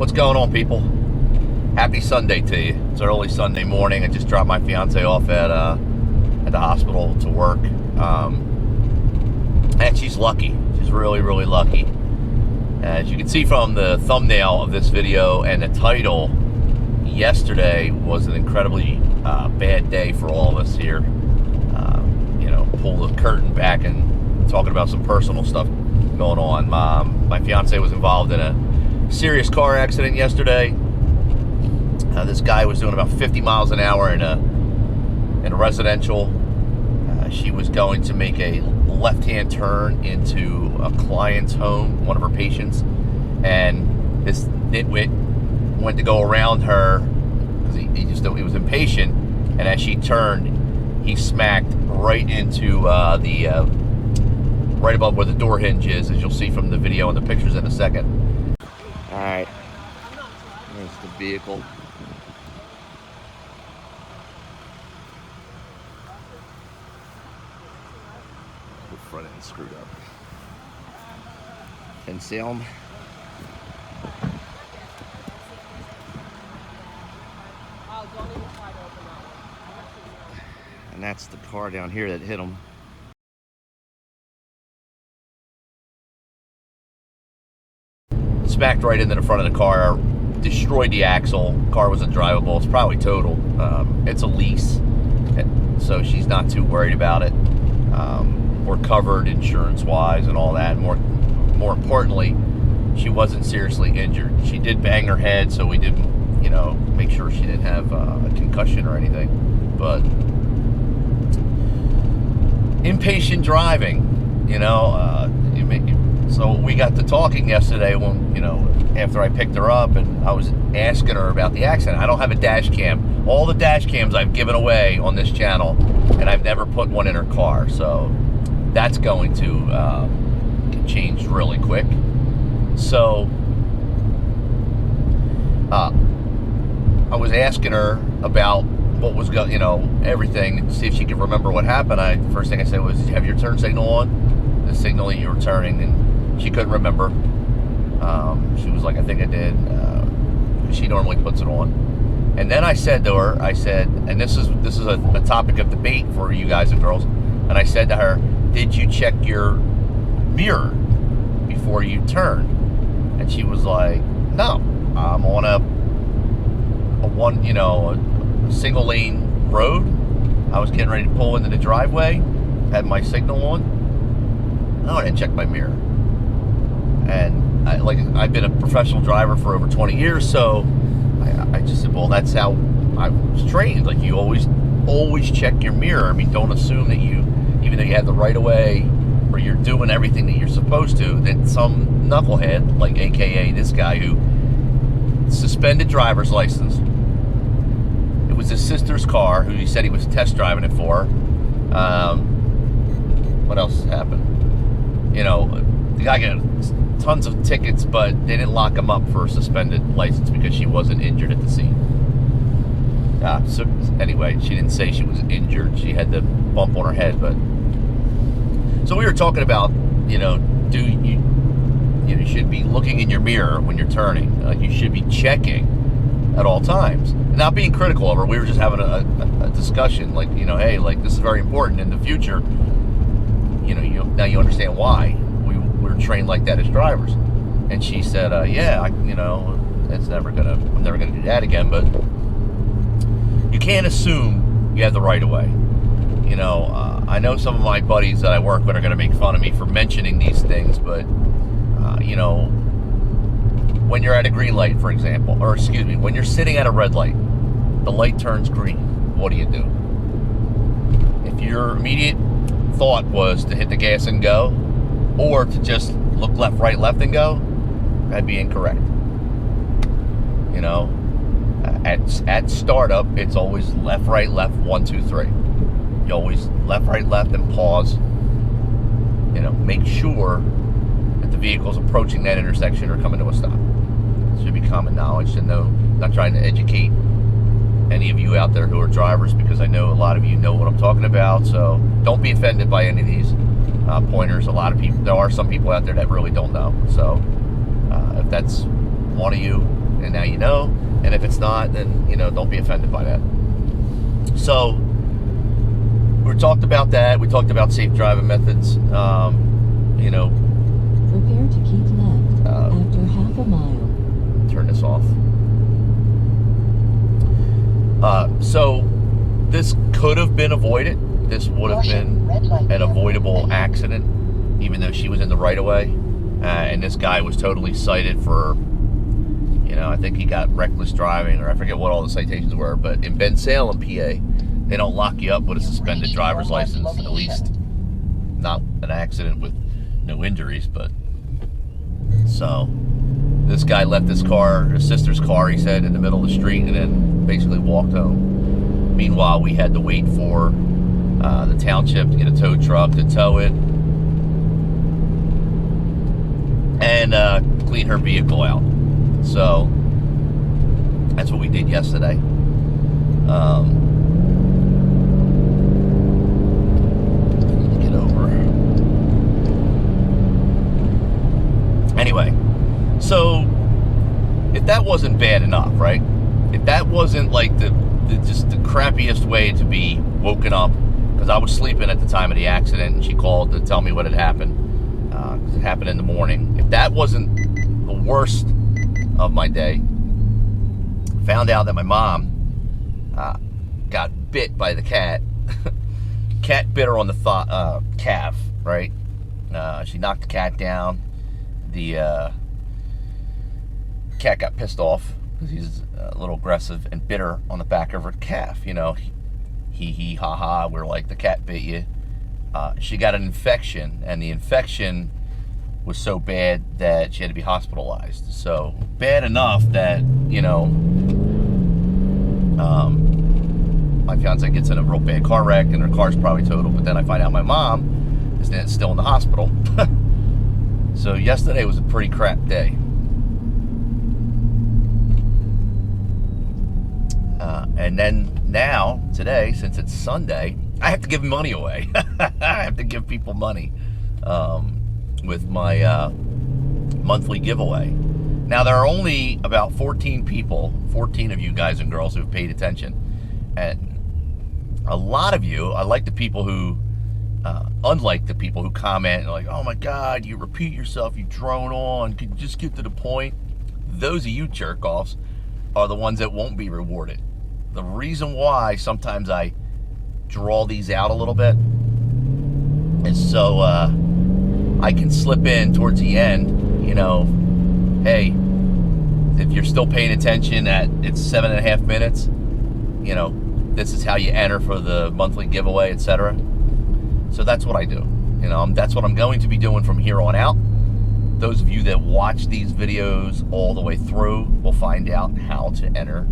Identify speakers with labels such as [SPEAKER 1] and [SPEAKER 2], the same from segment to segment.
[SPEAKER 1] What's going on, people? Happy Sunday to you. It's early Sunday morning. I just dropped my fiance off at the hospital to work. And she's lucky. She's really, really lucky. As you can see from the thumbnail of this video and the title, yesterday was an incredibly bad day for all of us here. Pull the curtain back and talking about some personal stuff going on. My fiance was involved in a serious car accident yesterday. This guy was doing about 50 miles an hour in a residential. She was going to make a left-hand turn into a client's home, one of her patients, and this nitwit went to go around her because he was impatient, and as she turned, he smacked right into right above where the door hinge is, as you'll see from the video and the pictures in a second. All right, there's the vehicle. The front end screwed up. And Salem. And that's the car down here that hit him. Smacked right into the front of the car, destroyed the axle. Car was undrivable. It's probably totaled. It's a lease, so she's not too worried about it. We're covered insurance-wise and all that. More importantly, she wasn't seriously injured. She did bang her head, so we didn't, make sure she didn't have a concussion or anything. But impatient driving, so we got to talking yesterday when, after I picked her up and I was asking her about the accident. I don't have a dash cam. All the dash cams I've given away on this channel, and I've never put one in her car. So that's going to get changed really quick. So I was asking her about what was going, everything, to see if she could remember what happened. First thing I said was, "Did you have your turn signal on?" The signal you were turning, and she couldn't remember. She was like, "I think I did." She normally puts it on. And then I said to her, and this is a topic of debate for you guys and girls. And I said to her, "Did you check your mirror before you turned?" And she was like, "No, I'm on a single lane road. I was getting ready to pull into the driveway, had my signal on. No, I didn't check my mirror." And I've been a professional driver for over 20 years, so I just said, well, that's how I was trained. Like, you always check your mirror. I mean, don't assume that even though you have the right of way or you're doing everything that you're supposed to, that some knucklehead, like AKA this guy who suspended driver's license. It was his sister's car, who he said he was test driving it for. What else happened? The guy got tons of tickets, but they didn't lock him up for a suspended license because she wasn't injured at the scene. So anyway, she didn't say she was injured. She had the bump on her head, but so we were talking about, you should be looking in your mirror when you're turning. You should be checking at all times. Not being critical of her. We were just having a discussion, hey, this is very important in the future. Now you understand why we're trained like that as drivers. And she said, yeah, I'm never gonna do that again. But you can't assume you have the right of way. I know some of my buddies that I work with are gonna make fun of me for mentioning these things, but when you're at a green light, for example, or excuse me, when you're sitting at a red light, the light turns green. What do you do? If your immediate thought was to hit the gas and go, or to just look left, right, left, and go, that'd be incorrect. At startup, it's always left, right, left, 1, 2, 3. You always left, right, left, and pause. Make sure that the vehicle's approaching that intersection or coming to a stop. It should be common knowledge to know. I'm not trying to educate any of you out there who are drivers, because I know a lot of you know what I'm talking about. So don't be offended by any of these pointers. There are some people out there that really don't know. So if that's one of you, and now you know. And if it's not, then, you know, don't be offended by that. So we talked about that. We talked about safe driving methods. You know,
[SPEAKER 2] prepare to keep left after half a mile.
[SPEAKER 1] Turn this off. So this could have been avoided. This would have been an avoidable accident, even though she was in the right of way. And this guy was totally cited for, you know, I think he got reckless driving, or I forget what all the citations were. But in Bensalem, PA, they don't lock you up with a suspended driver's license, at least not an accident with no injuries. But so this guy left his car, his sister's car, he said, in the middle of the street, and then basically walked home. Meanwhile, we had to wait for the township to get a tow truck to tow it and clean her vehicle out. So that's what we did yesterday. I need to get over. Anyway, so if that wasn't bad enough, right? If that wasn't like just the crappiest way to be woken up, because I was sleeping at the time of the accident, and she called to tell me what had happened, because it happened in the morning. If that wasn't the worst of my day, found out that my mom got bit by the cat. Cat bit her on the calf, right? She knocked the cat down. The cat got pissed off because he's a little aggressive and bit her on the back of her calf. You know, he ha ha, we're like, the cat bit you. She got an infection, and the infection was so bad that she had to be hospitalized. So bad enough that, you know, my fiance gets in a real bad car wreck and her car's probably totaled, but then I find out my mom is still in the hospital. So yesterday was a pretty crap day. And then now, today, since it's Sunday, I have to give money away. I have to give people money with my monthly giveaway. Now, there are only about 14 people, 14 of you guys and girls who have paid attention. And a lot of you, I like the people who, unlike the people who comment, like, oh my God, you repeat yourself, you drone on, could you just get to the point? Those of you jerk-offs are the ones that won't be rewarded. The reason why sometimes I draw these out a little bit is so I can slip in towards the end, you know, hey, if you're still paying attention it's 7.5 minutes, you know, this is how you enter for the monthly giveaway, etc. So that's what I do. You know, that's what I'm going to be doing from here on out. Those of you that watch these videos all the way through will find out how to enter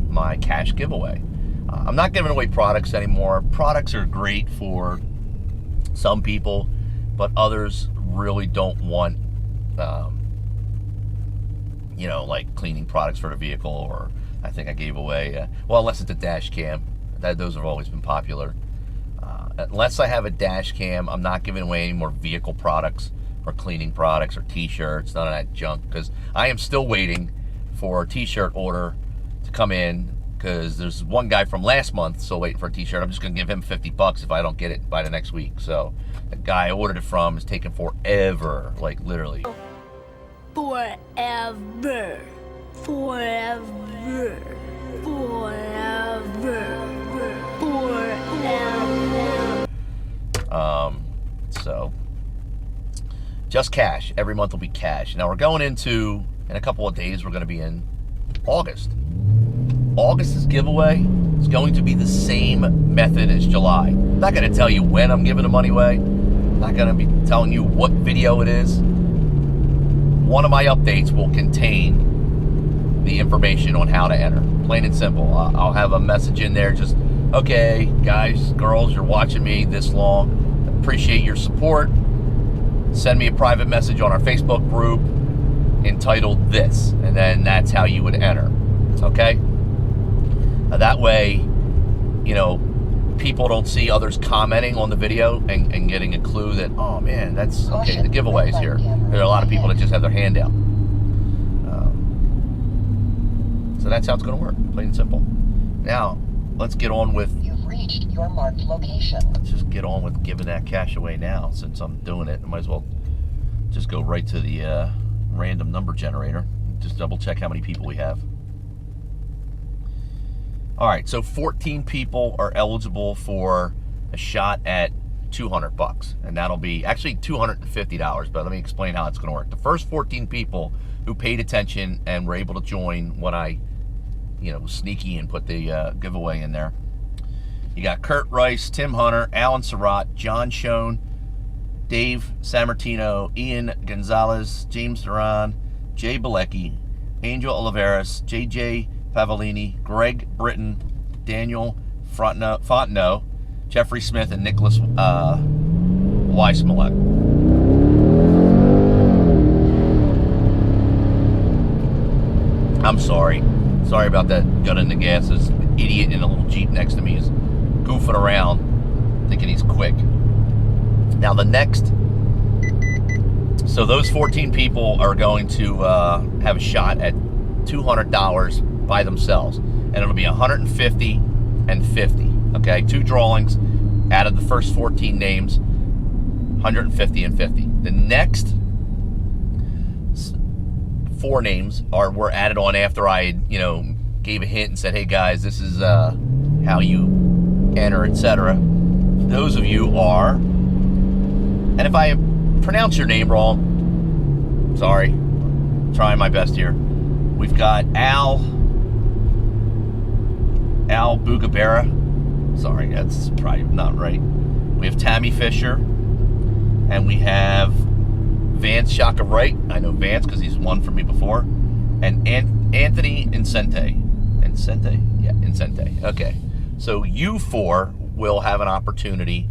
[SPEAKER 1] my cash giveaway. I'm not giving away products anymore. Products are great for some people, but others really don't want, you know, like cleaning products for the vehicle, or I think I gave away, well, unless it's a dash cam. Those have always been popular. Unless I have a dash cam, I'm not giving away any more vehicle products or cleaning products or t-shirts, none of that junk, because I am still waiting for a t-shirt order to come in, because there's one guy from last month still waiting for a t-shirt. I'm just going to give him $50 if I don't get it by the next week. So the guy I ordered it from is taking forever, like literally.
[SPEAKER 3] Forever. Forever. Forever. Forever.
[SPEAKER 1] So just cash. Every month will be cash. Now we're going into, in a couple of days, we're going to be in August. August's giveaway is going to be the same method as July. I'm not going to tell you when I'm giving the money away. I'm not going to be telling you what video it is. One of my updates will contain the information on how to enter. Plain and simple. I'll have a message in there, just, okay, guys, girls, you're watching me this long. Appreciate your support. Send me a private message on our Facebook group entitled this, and then that's how you would enter. Okay? That way, you know, people don't see others commenting on the video and getting a clue that, oh man, that's okay, the giveaway is here. There are a lot of people that just have their hand out. that's how it's going to work, plain and simple. Now, let's get on with...
[SPEAKER 3] You've reached your marked location.
[SPEAKER 1] Let's just get on with giving that cash away now. Since I'm doing it, I might as well just go right to the random number generator. Just double check how many people we have. All right, so 14 people are eligible for a shot at $200, and that'll be actually $250, but let me explain how it's going to work. The first 14 people who paid attention and were able to join when I, was sneaky and put the giveaway in there. You got Kurt Rice, Tim Hunter, Alan Surratt, John Schoen, Dave Sammartino, Ian Gonzalez, James Duran, Jay Bilecki, Angel Oliveras, JJ Pavellini, Greg Britton, Daniel Fontenot, Jeffrey Smith, and Nicholas Weissmalek. I'm sorry. Sorry about that gun in the gas. This idiot in a little Jeep next to me is goofing around, thinking he's quick. Now the next... So those 14 people are going to have a shot at $200 by themselves, and it'll be 150 and 50. Okay, 2 drawings out of the first 14 names, 150 and 50. The next 4 names were added on after I gave a hint and said, hey guys, this is how you enter, etc. Those of you are, and if I pronounce your name wrong, sorry, trying my best here. We've got Al Bugabera. Sorry, that's probably not right. We have Tammy Fisher, and we have Vance Shaka Wright. I know Vance because he's won for me before. And Anthony Incente. Yeah, Incente. Okay. So you 4 will have an opportunity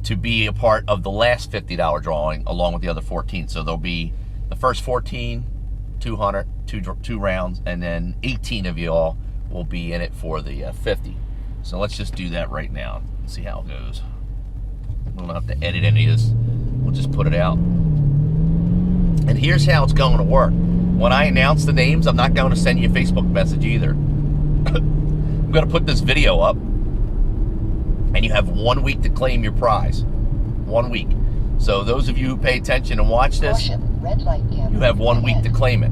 [SPEAKER 1] to be a part of the last $50 drawing along with the other 14. So there'll be the first 14, 200, two rounds, and then 18 of you all will be in it for the 50. So let's just do that right now and see how it goes. We don't have to edit any of this. We'll just put it out. And here's how it's going to work. When I announce the names, I'm not going to send you a Facebook message either. I'm going to put this video up, and you have 1 week to claim your prize. 1 week. So those of you who pay attention and watch this, you have 1 week to claim it.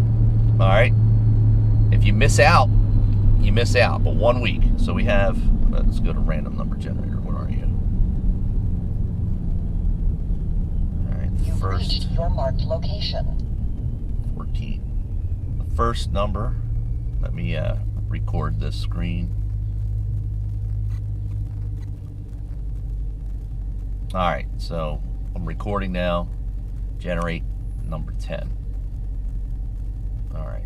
[SPEAKER 1] All right? If you miss out, you miss out. But 1 week. So we have, let's go to random number generator. Where are you? All right, the
[SPEAKER 3] You've reached your marked location.
[SPEAKER 1] 14. The first number, let me record this screen. All right, so I'm recording now. Generate number 10. All right,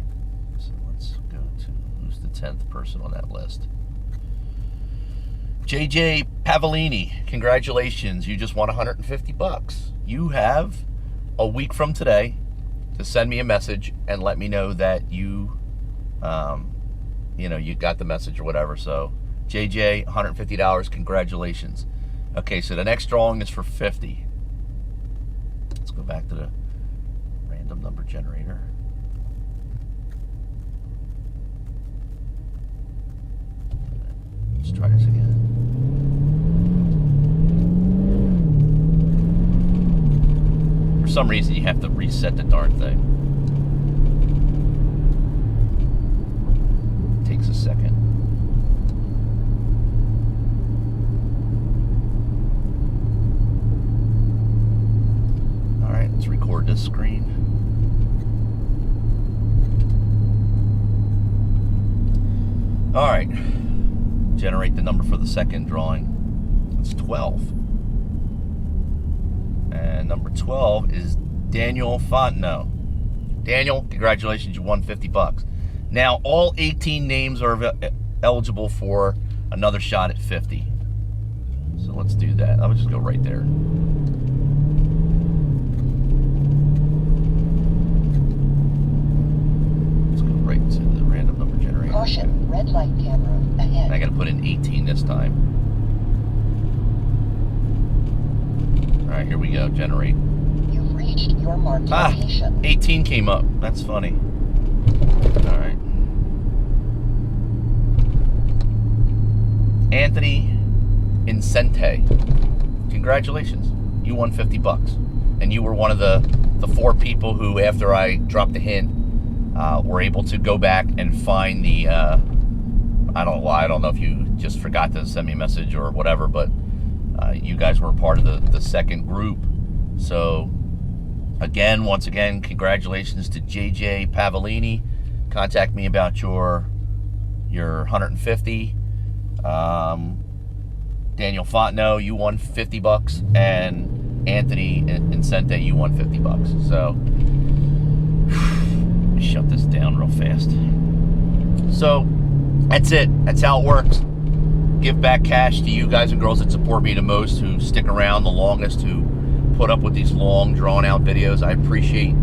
[SPEAKER 1] so let's go to who's the 10th person on that list. JJ Pavellini, congratulations. You just won $150. You have a week from today to send me a message and let me know that you got the message or whatever. So JJ, $150, congratulations. Okay, so the next drawing is for 50. Let's go back to the random number generator. Let's try this again. For some reason, you have to reset the darn thing. It takes a second. All right, let's record this screen. All right, generate the number for the second drawing. It's 12. And number 12 is Daniel Fontenot. Daniel, congratulations, you won $50. Now, all 18 names are eligible for another shot at 50. So let's do that. I'll just go right there. Let's go right to the random number generator.
[SPEAKER 3] Caution, red light camera ahead.
[SPEAKER 1] I gotta put in 18 this time. All right, here we go, generate.
[SPEAKER 3] You've reached your marked location.
[SPEAKER 1] 18 came up, that's funny. All right. Anthony Incente, congratulations. You won $50. And you were one of the 4 people who, after I dropped the hint, were able to go back and find the, I don't know if you just forgot to send me a message or whatever, but you guys were part of the second group. So, once again, congratulations to JJ Pavellini. Contact me about your 150. Daniel Fontenot, you won $50, and Anthony Incente, you won $50. So, shut this down real fast. So, that's it. That's how it works. Give back cash to you guys and girls that support me the most, who stick around the longest, who put up with these long, drawn-out videos. I appreciate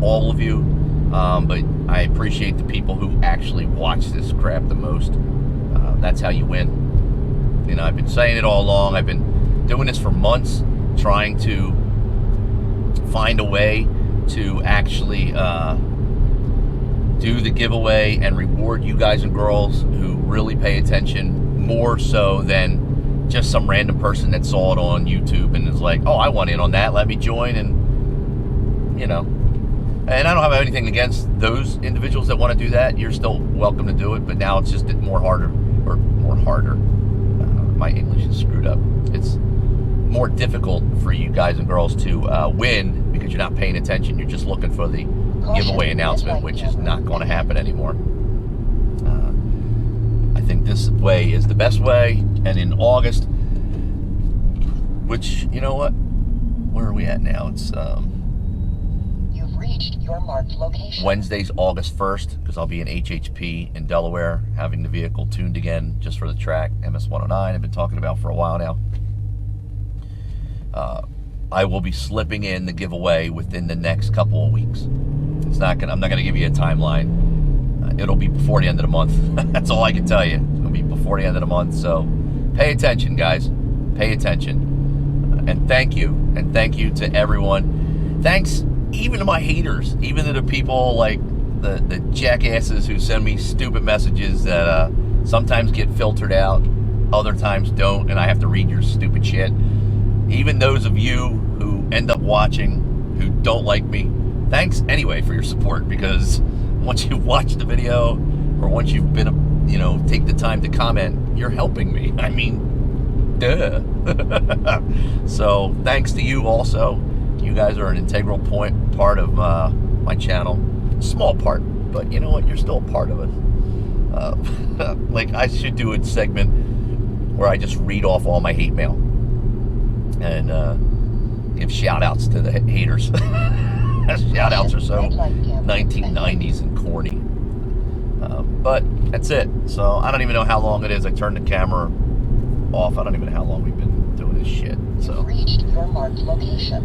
[SPEAKER 1] all of you, but I appreciate the people who actually watch this crap the most. That's how you win. You know, I've been saying it all along. I've been doing this for months, trying to find a way to actually do the giveaway and reward you guys and girls who really pay attention, more so than just some random person that saw it on YouTube and is like, oh, I want in on that, let me join. And, you know, and I don't have anything against those individuals that want to do that. You're still welcome to do it, but now it's just more harder. My English is screwed up. It's more difficult for you guys and girls to win because you're not paying attention. You're just looking for the giveaway announcement, which is not going to happen anymore. I think this way is the best way. And in August, which, you know what? Where are we at now? It's
[SPEAKER 3] You've reached your marked location.
[SPEAKER 1] Wednesday's August 1st, because I'll be in HHP in Delaware, having the vehicle tuned again just for the track, MS-109. I've been talking about for a while now. I will be slipping in the giveaway within the next couple of weeks. I'm not gonna give you a timeline. It'll be before the end of the month. That's all I can tell you. It's gonna be before the end of the month. So pay attention, guys. Pay attention. And thank you to everyone. Thanks even to my haters, even to the people like the jackasses who send me stupid messages that sometimes get filtered out, other times don't, and I have to read your stupid shit. Even those of you who end up watching who don't like me, thanks anyway for your support, because once you've watched the video or once you've been, take the time to comment, you're helping me. I mean, duh. So thanks to you also. You guys are an integral part of my channel. Small part, but you know what? You're still a part of it. Like, I should do a segment where I just read off all my hate mail and give shout-outs to the haters. Shout-outs are so 1990s and corny. But that's it. So I don't even know how long it is. I turned the camera off. I don't even know how long we've been doing this shit. So
[SPEAKER 3] Reached your marked location.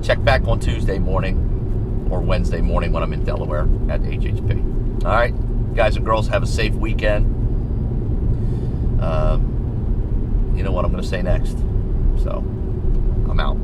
[SPEAKER 1] check back on Tuesday morning or Wednesday morning when I'm in Delaware at HHP. All right, guys and girls, have a safe weekend. You know what I'm going to say next. So I'm out.